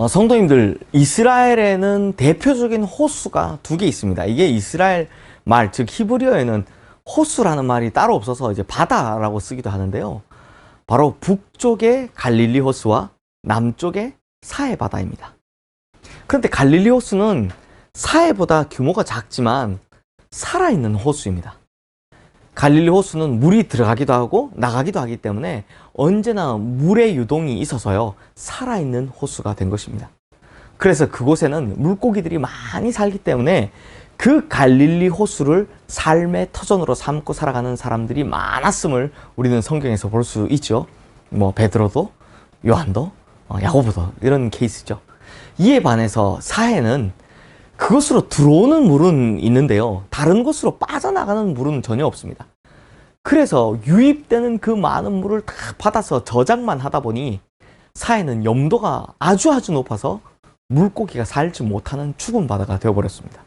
성도님들, 이스라엘에는 대표적인 호수가 두 개 있습니다. 이게 이스라엘 말, 즉 히브리어에는 호수라는 말이 따로 없어서 이제 바다라고 쓰기도 하는데요. 바로 북쪽의 갈릴리 호수와 남쪽의 사해 바다입니다. 그런데 갈릴리 호수는 사해보다 규모가 작지만 살아있는 호수입니다. 갈릴리 호수는 물이 들어가기도 하고 나가기도 하기 때문에 언제나 물의 유동이 있어서요, 살아있는 호수가 된 것입니다. 그래서 그곳에는 물고기들이 많이 살기 때문에 그 갈릴리 호수를 삶의 터전으로 삼고 살아가는 사람들이 많았음을 우리는 성경에서 볼 수 있죠. 베드로도, 요한도, 야고보도 이런 케이스죠. 이에 반해서 사해는 그것으로 들어오는 물은 있는데요, 다른 곳으로 빠져나가는 물은 전혀 없습니다. 그래서 유입되는 그 많은 물을 다 받아서 저장만 하다 보니 사해는 염도가 아주 높아서 물고기가 살지 못하는 죽은 바다가 되어버렸습니다.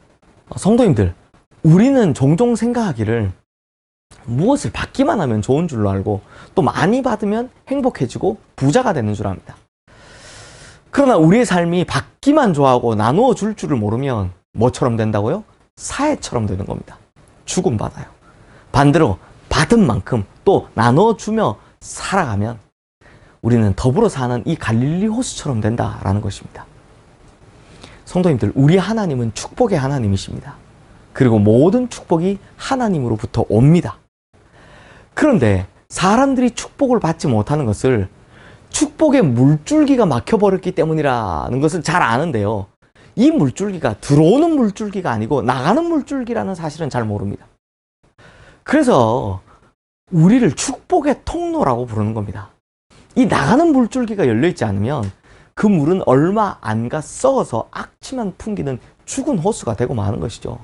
성도님들, 우리는 종종 생각하기를 무엇을 받기만 하면 좋은 줄로 알고 또 많이 받으면 행복해지고 부자가 되는 줄 압니다. 그러나 우리의 삶이 받기만 좋아하고 나누어 줄 줄을 모르면 뭐처럼 된다고요? 사해처럼 되는 겁니다. 죽은 바다요. 반대로 받은 만큼 또 나누어 주며 살아가면 우리는 더불어 사는 이 갈릴리 호수처럼 된다라는 것입니다. 성도님들, 우리 하나님은 축복의 하나님이십니다. 그리고 모든 축복이 하나님으로부터 옵니다. 그런데 사람들이 축복을 받지 못하는 것을 축복의 물줄기가 막혀버렸기 때문이라는 것을 잘 아는데요, 이 물줄기가 들어오는 물줄기가 아니고 나가는 물줄기라는 사실은 잘 모릅니다. 그래서 우리를 축복의 통로라고 부르는 겁니다. 이 나가는 물줄기가 열려있지 않으면 그 물은 얼마 안 가 썩어서 악취만 풍기는 죽은 호수가 되고 마는 것이죠.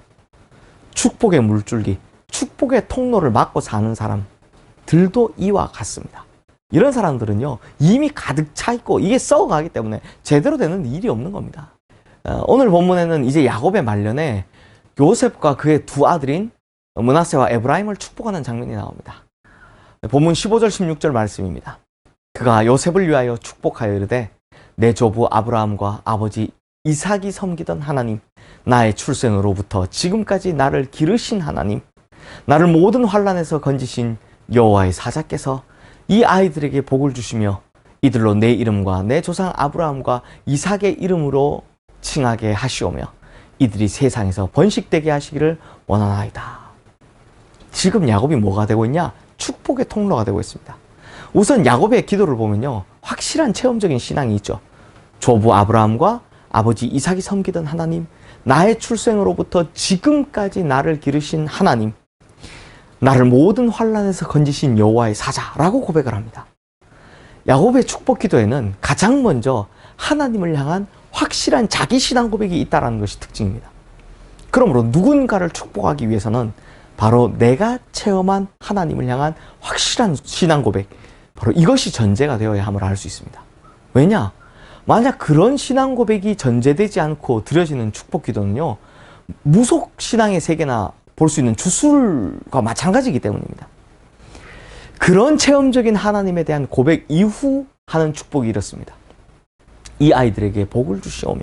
축복의 물줄기, 축복의 통로를 막고 사는 사람들도 이와 같습니다. 이런 사람들은요, 이미 가득 차 있고 이게 썩어가기 때문에 제대로 되는 일이 없는 겁니다. 오늘 본문에는 이제 야곱의 말년에 요셉과 그의 두 아들인 므낫세와 에브라임을 축복하는 장면이 나옵니다. 본문 15절 16절 말씀입니다. 그가 요셉을 위하여 축복하여 이르되 내 조부 아브라함과 아버지 이삭이 섬기던 하나님, 나의 출생으로부터 지금까지 나를 기르신 하나님, 나를 모든 환난에서 건지신 여호와의 사자께서 이 아이들에게 복을 주시며 이들로 내 이름과 내 조상 아브라함과 이삭의 이름으로 칭하게 하시오며 이들이 세상에서 번식되게 하시기를 원하나이다. 지금 야곱이 뭐가 되고 있냐? 축복의 통로가 되고 있습니다. 우선 야곱의 기도를 보면요, 확실한 체험적인 신앙이 있죠. 조부 아브라함과 아버지 이삭이 섬기던 하나님, 나의 출생으로부터 지금까지 나를 기르신 하나님, 나를 모든 환난에서 건지신 여호와의 사자라고 고백을 합니다. 야곱의 축복 기도에는 가장 먼저 하나님을 향한 확실한 자기 신앙 고백이 있다는 것이 특징입니다. 그러므로 누군가를 축복하기 위해서는 바로 내가 체험한 하나님을 향한 확실한 신앙 고백, 바로 이것이 전제가 되어야 함을 알 수 있습니다. 왜냐? 만약 그런 신앙 고백이 전제되지 않고 드려지는 축복 기도는요, 무속 신앙의 세계나 볼 수 있는 주술과 마찬가지이기 때문입니다. 그런 체험적인 하나님에 대한 고백 이후 하는 축복이 이렇습니다. 이 아이들에게 복을 주시오며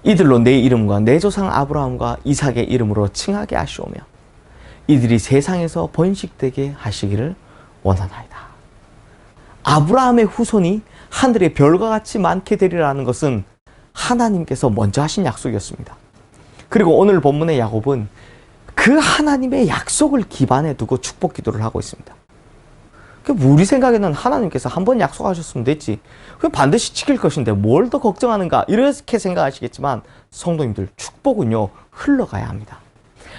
이들로 내 이름과 내 조상 아브라함과 이삭의 이름으로 칭하게 하시오며 이들이 세상에서 번식되게 하시기를 원하나이다. 아브라함의 후손이 하늘의 별과 같이 많게 되리라는 것은 하나님께서 먼저 하신 약속이었습니다. 그리고 오늘 본문의 야곱은 그 하나님의 약속을 기반에 두고 축복 기도를 하고 있습니다. 우리 생각에는 하나님께서 한번 약속하셨으면 됐지, 그럼 반드시 지킬 것인데 뭘 더 걱정하는가, 이렇게 생각하시겠지만 성도님들, 축복은요, 흘러가야 합니다.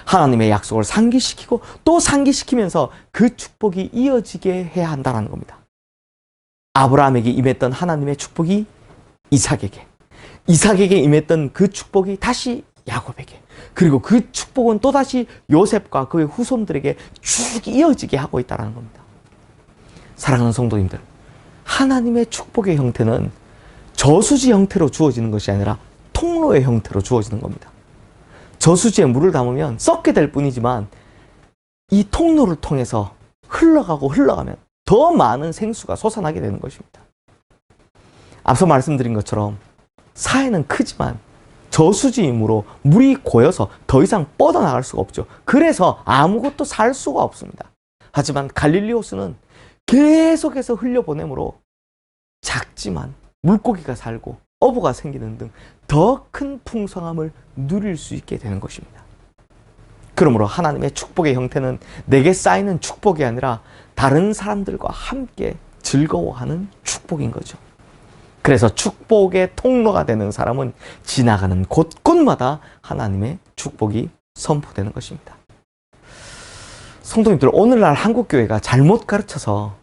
하나님의 약속을 상기시키고 또 상기시키면서 그 축복이 이어지게 해야 한다는 겁니다. 아브라함에게 임했던 하나님의 축복이 이삭에게, 이삭에게 임했던 그 축복이 다시 야곱에게, 그리고 그 축복은 또다시 요셉과 그의 후손들에게 쭉 이어지게 하고 있다는 겁니다. 사랑하는 성도님들, 하나님의 축복의 형태는 저수지 형태로 주어지는 것이 아니라 통로의 형태로 주어지는 겁니다. 저수지에 물을 담으면 썩게 될 뿐이지만 이 통로를 통해서 흘러가면 더 많은 생수가 솟아나게 되는 것입니다. 앞서 말씀드린 것처럼 사해는 크지만 저수지이므로 물이 고여서 더 이상 뻗어나갈 수가 없죠. 그래서 아무것도 살 수가 없습니다. 하지만 갈릴리 호수는 계속해서 흘려보내므로 작지만 물고기가 살고 어부가 생기는 등 더 큰 풍성함을 누릴 수 있게 되는 것입니다. 그러므로 하나님의 축복의 형태는 내게 쌓이는 축복이 아니라 다른 사람들과 함께 즐거워하는 축복인 거죠. 그래서 축복의 통로가 되는 사람은 지나가는 곳곳마다 하나님의 축복이 선포되는 것입니다. 성도님들, 오늘날 한국교회가 잘못 가르쳐서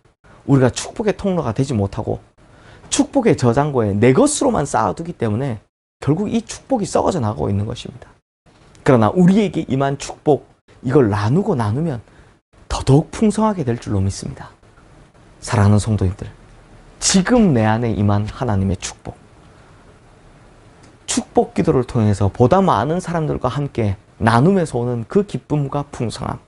우리가 축복의 통로가 되지 못하고 축복의 저장고에 내 것으로만 쌓아두기 때문에 결국 이 축복이 썩어져 나가고 있는 것입니다. 그러나 우리에게 임한 축복, 이걸 나누면 더더욱 풍성하게 될 줄로 믿습니다. 사랑하는 성도님들, 지금 내 안에 임한 하나님의 축복 기도를 통해서 보다 많은 사람들과 함께 나눔에서 오는 그 기쁨과 풍성함,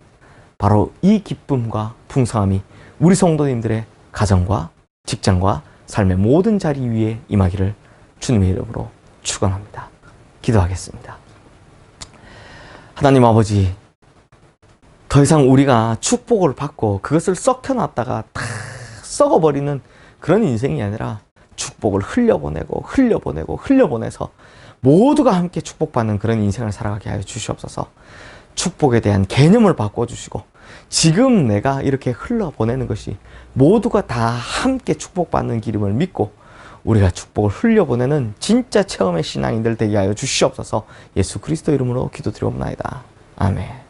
바로 이 기쁨과 풍성함이 우리 성도님들의 가정과 직장과 삶의 모든 자리 위에 임하기를 주님의 이름으로 축원합니다. 기도하겠습니다. 하나님 아버지, 더 이상 우리가 축복을 받고 그것을 썩혀놨다가 다 썩어버리는 그런 인생이 아니라 축복을 흘려보내서 모두가 함께 축복받는 그런 인생을 살아가게 하여 주시옵소서. 축복에 대한 개념을 바꿔주시고 지금 내가 이렇게 흘려보내는 것이 모두가 다 함께 축복받는 길임을 믿고 우리가 축복을 흘려보내는 진짜 체험의 신앙인들 되게 하여 주시옵소서. 예수 그리스도 이름으로 기도드리옵나이다. 아멘.